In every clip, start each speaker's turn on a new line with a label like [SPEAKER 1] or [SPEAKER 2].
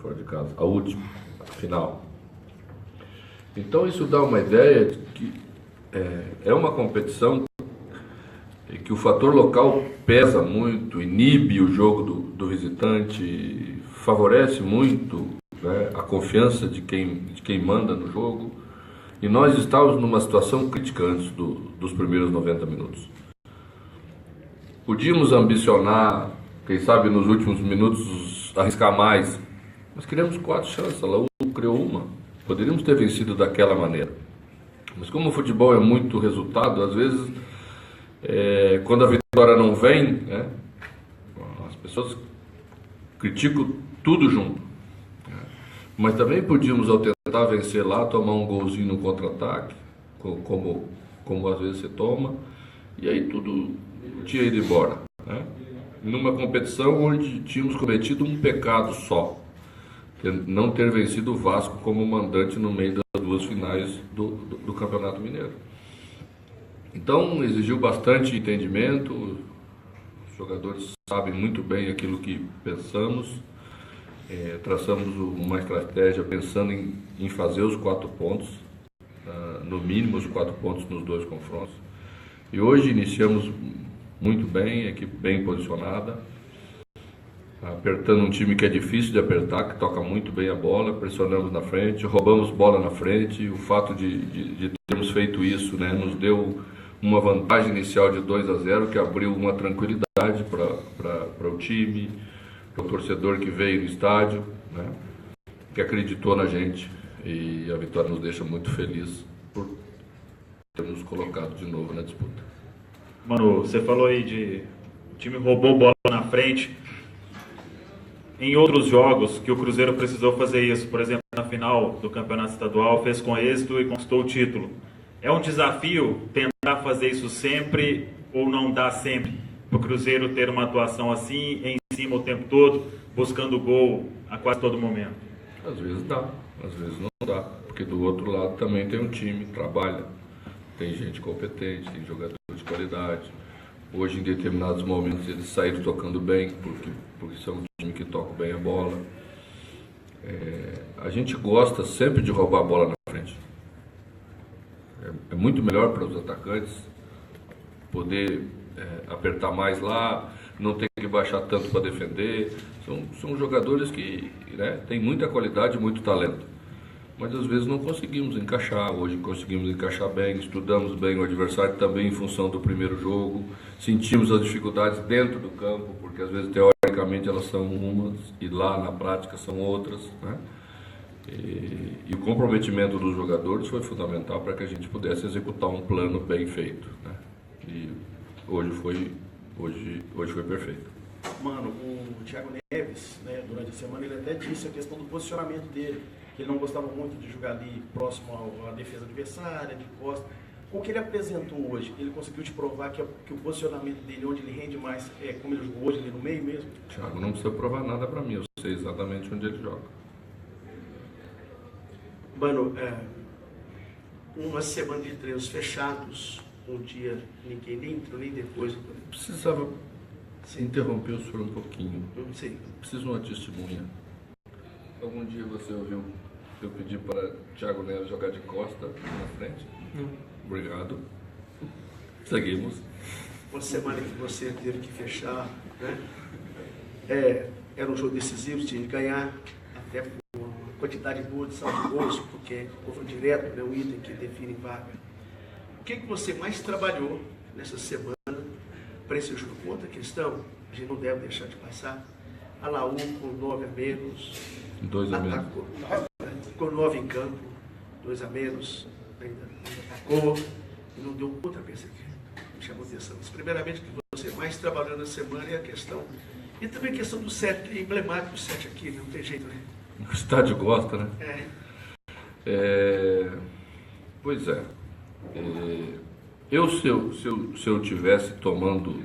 [SPEAKER 1] fora de casa, a última, a final. Então isso dá uma ideia de que é uma competição em que o fator local pesa muito, inibe o jogo do visitante, favorece muito, né, a confiança de quem manda no jogo. E nós estávamos numa situação crítica antes dos primeiros 90 minutos. Podíamos ambicionar, quem sabe nos últimos minutos arriscar mais, mas criamos 4 chances, a Laú criou uma. Poderíamos ter vencido daquela maneira. Mas como o futebol é muito resultado, às vezes, quando a vitória não vem, né, as pessoas criticam tudo junto. Mas também podíamos, ao tentar vencer lá, tomar um golzinho no contra-ataque, como às vezes você toma, e aí tudo tinha ido embora, né? Numa competição onde tínhamos cometido um pecado só, não ter vencido o Vasco como mandante no meio das 2 finais do Campeonato Mineiro. Então exigiu bastante entendimento, os jogadores sabem muito bem aquilo que pensamos, traçamos uma estratégia pensando em fazer os 4 pontos, no mínimo os 4 pontos nos 2 confrontos. E hoje iniciamos muito bem, a equipe bem posicionada, apertando um time que é difícil de apertar, que toca muito bem a bola, pressionamos na frente, roubamos bola na frente. O fato de termos feito isso, né, nos deu uma vantagem inicial de 2-0, que abriu uma tranquilidade para o time, para o torcedor que veio no estádio, né, que acreditou na gente, e a vitória nos deixa muito felizes por termos colocado de novo na disputa.
[SPEAKER 2] Mano, você falou aí de o time roubou bola na frente. Em outros jogos que o Cruzeiro precisou fazer isso, por exemplo, na final do Campeonato Estadual, fez com êxito e conquistou o título. É um desafio tentar fazer isso sempre ou não dá sempre? Para o Cruzeiro ter uma atuação assim, em cima o tempo todo, buscando gol a quase todo momento?
[SPEAKER 1] Às vezes dá, às vezes não dá, porque do outro lado também tem um time que trabalha, tem gente competente, tem jogador de qualidade. Hoje, em determinados momentos, eles saíram tocando bem, porque são um time que toca bem a bola. A gente gosta sempre de roubar a bola na frente. É muito melhor para os atacantes poder apertar mais lá, não ter que baixar tanto para defender. São jogadores que, né, têm muita qualidade e muito talento. Mas às vezes não conseguimos encaixar. Hoje conseguimos encaixar bem, estudamos bem o adversário também em função do primeiro jogo, sentimos as dificuldades dentro do campo, porque às vezes teoricamente elas são umas e lá na prática são outras, né? E o comprometimento dos jogadores foi fundamental para que a gente pudesse executar um plano bem feito, né? E hoje foi perfeito.
[SPEAKER 3] Mano, o Thiago Neves, né, durante a semana, ele até disse a questão do posicionamento dele, que ele não gostava muito de jogar ali próximo à defesa adversária, de costa. Com o que ele apresentou hoje, ele conseguiu te provar que o posicionamento dele, onde ele rende mais, é como ele jogou hoje, ali no meio mesmo?
[SPEAKER 1] Thiago não precisa provar nada para mim, eu sei exatamente onde ele joga.
[SPEAKER 3] Mano, uma semana de treinos fechados, um dia ninguém nem entrou nem depois.
[SPEAKER 1] Precisava interromper o senhor um pouquinho.
[SPEAKER 3] Sim.
[SPEAKER 1] Preciso de uma testemunha. Algum dia você ouviu eu pedir para Thiago Neves jogar de costa na frente?
[SPEAKER 3] Não.
[SPEAKER 1] Obrigado. Seguimos.
[SPEAKER 3] Uma semana que você teve que fechar, né? Era um jogo decisivo, tinha que ganhar, até por uma quantidade boa de saldo de gols, porque houve direto, né, o item que define vaga. O que você mais trabalhou nessa semana para esse jogo? Outra questão, a gente não deve deixar de passar. A Laú com 9 a menos.
[SPEAKER 1] 2 a menos.
[SPEAKER 3] Com 9 em campo, 2 a menos, ainda atacou e não deu outra vez aqui. Me chamou atenção. Mas, primeiramente, o que você mais trabalhou na semana é a questão. E também a questão do 7, emblemático do 7 aqui, não tem jeito, né?
[SPEAKER 1] O estádio gosta, né? Pois é. Se eu tivesse tomando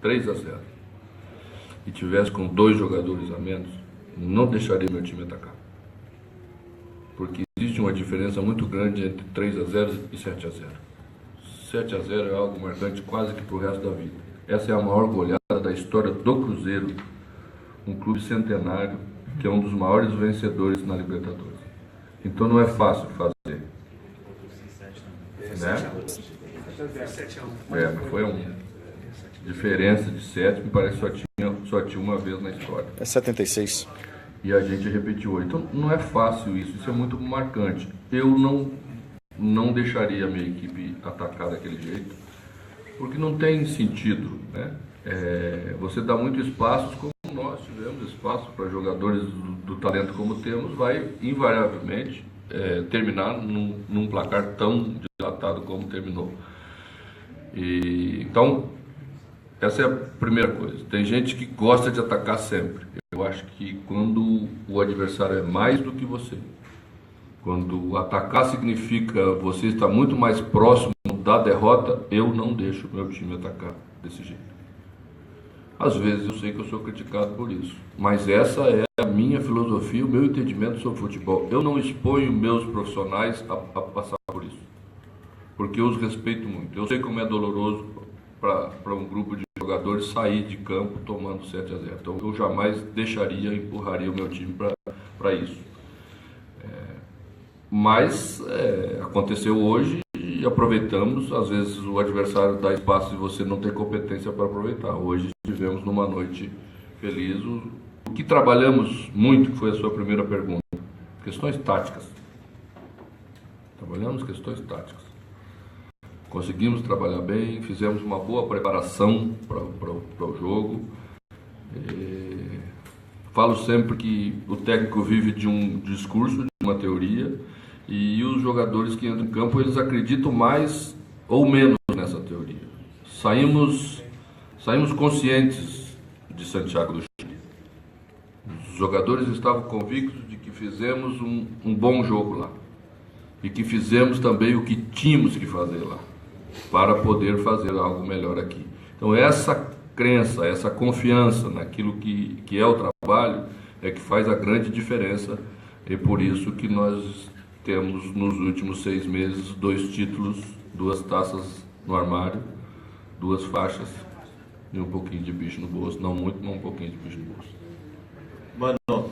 [SPEAKER 1] 3-0 e tivesse com 2 jogadores a menos, não deixaria meu time atacar. Porque existe uma diferença muito grande entre 3-0 e 7-0. 7-0 é algo marcante quase que para o resto da vida. Essa é a maior goleada da história do Cruzeiro, um clube centenário, que é um dos maiores vencedores na Libertadores. Então não é fácil fazer. Né?
[SPEAKER 3] 7-1.
[SPEAKER 1] Não foi uma diferença de 7, me parece que só tinha uma vez na história.
[SPEAKER 4] É 76.
[SPEAKER 1] E a gente repetiu 8. Então não é fácil isso é muito marcante. Eu não deixaria a minha equipe atacar daquele jeito, porque não tem sentido, né? Você dá muito espaço, como nós tivemos espaço para jogadores do talento como temos, vai invariavelmente terminar num placar tão dilatado como terminou. Então, essa é a primeira coisa. Tem gente que gosta de atacar sempre. Eu acho que quando o adversário é mais do que você, quando atacar significa você estar muito mais próximo da derrota, eu não deixo o meu time atacar desse jeito. Às vezes eu sei que eu sou criticado por isso, mas essa é a minha filosofia, o meu entendimento sobre futebol. Eu não exponho meus profissionais a passar por isso, porque eu os respeito muito. Eu sei como é doloroso para um grupo de jogadores sair de campo tomando 7-0. Então eu jamais empurraria o meu time para isso. Mas aconteceu hoje e aproveitamos. Às vezes o adversário dá espaço e você não tem competência para aproveitar. Hoje tivemos numa noite feliz. O que trabalhamos muito, que foi a sua primeira pergunta, questões táticas. Trabalhamos questões táticas. Conseguimos trabalhar bem, fizemos uma boa preparação para o jogo. Falo sempre que o técnico vive de um discurso, de uma teoria, e os jogadores que entram em campo, eles acreditam mais ou menos nessa teoria. Saímos conscientes de Santiago do Chile. Os jogadores estavam convictos de que fizemos um bom jogo lá, e que fizemos também o que tínhamos que fazer lá, para poder fazer algo melhor aqui. Então essa crença, essa confiança naquilo que é o trabalho é que faz a grande diferença, e por isso que nós temos nos últimos 6 meses 2 títulos, 2 taças no armário, 2 faixas e um pouquinho de bicho no bolso, não muito, mas um pouquinho de bicho no bolso.
[SPEAKER 5] Mano,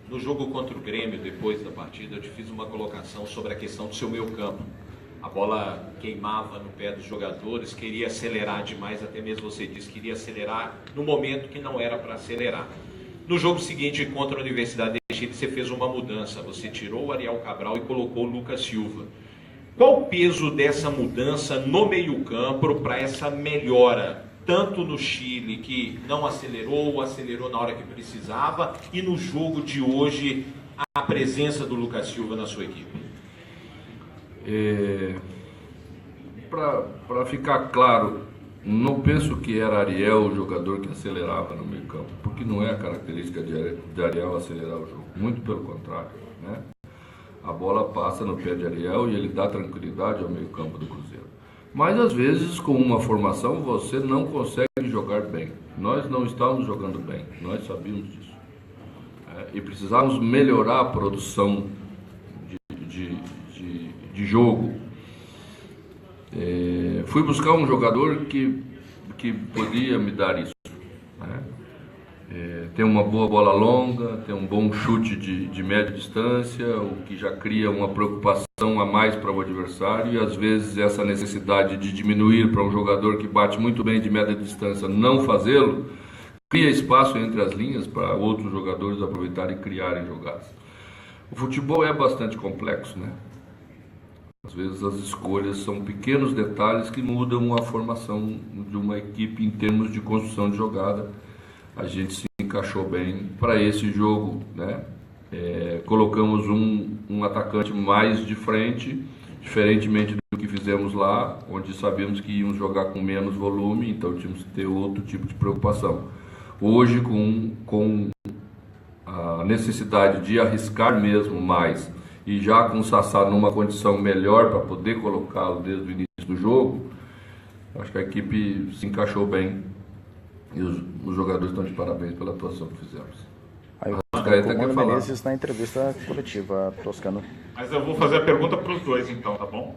[SPEAKER 5] no jogo contra o Grêmio, depois da partida, eu te fiz uma colocação sobre a questão do seu meio-campo. A bola queimava no pé dos jogadores, queria acelerar demais, até mesmo você disse que iria acelerar no momento que não era para acelerar. No jogo seguinte, contra a Universidade de Chile, você fez uma mudança, você tirou o Ariel Cabral e colocou o Lucas Silva. Qual o peso dessa mudança no meio-campo para essa melhora, tanto no Chile, que não acelerou, acelerou na hora que precisava, e no jogo de hoje, a presença do Lucas Silva na sua equipe?
[SPEAKER 1] Para ficar claro, não penso que era Ariel o jogador que acelerava no meio campo, porque não é a característica de Ariel acelerar o jogo, muito pelo contrário, né? A bola passa no pé de Ariel e ele dá tranquilidade ao meio campo do Cruzeiro. Mas às vezes com uma formação você não consegue jogar bem. Nós não estávamos jogando bem, nós sabíamos disso. E precisávamos melhorar a produção de jogo. Fui buscar um jogador que podia me dar isso, né? Tem uma boa bola longa, tem um bom chute de média distância, o que já cria uma preocupação a mais para o adversário, e às vezes essa necessidade de diminuir para um jogador que bate muito bem de média distância não fazê-lo, cria espaço entre as linhas para outros jogadores aproveitarem e criarem jogadas. O futebol é bastante complexo, né? Às vezes as escolhas são pequenos detalhes que mudam a formação de uma equipe em termos de construção de jogada. A gente se encaixou bem para esse jogo, né? Colocamos um atacante mais de frente, diferentemente do que fizemos lá, onde sabíamos que íamos jogar com menos volume, então tínhamos que ter outro tipo de preocupação. Hoje, com a necessidade de arriscar mesmo mais, e já com o Sassá numa condição melhor para poder colocá-lo desde o início do jogo, acho que a equipe se encaixou bem e os jogadores estão de parabéns pela atuação que fizemos.
[SPEAKER 4] Aí o Mano Menezes na entrevista coletiva, Toscano.
[SPEAKER 2] Mas eu vou fazer a pergunta para os dois então, tá bom?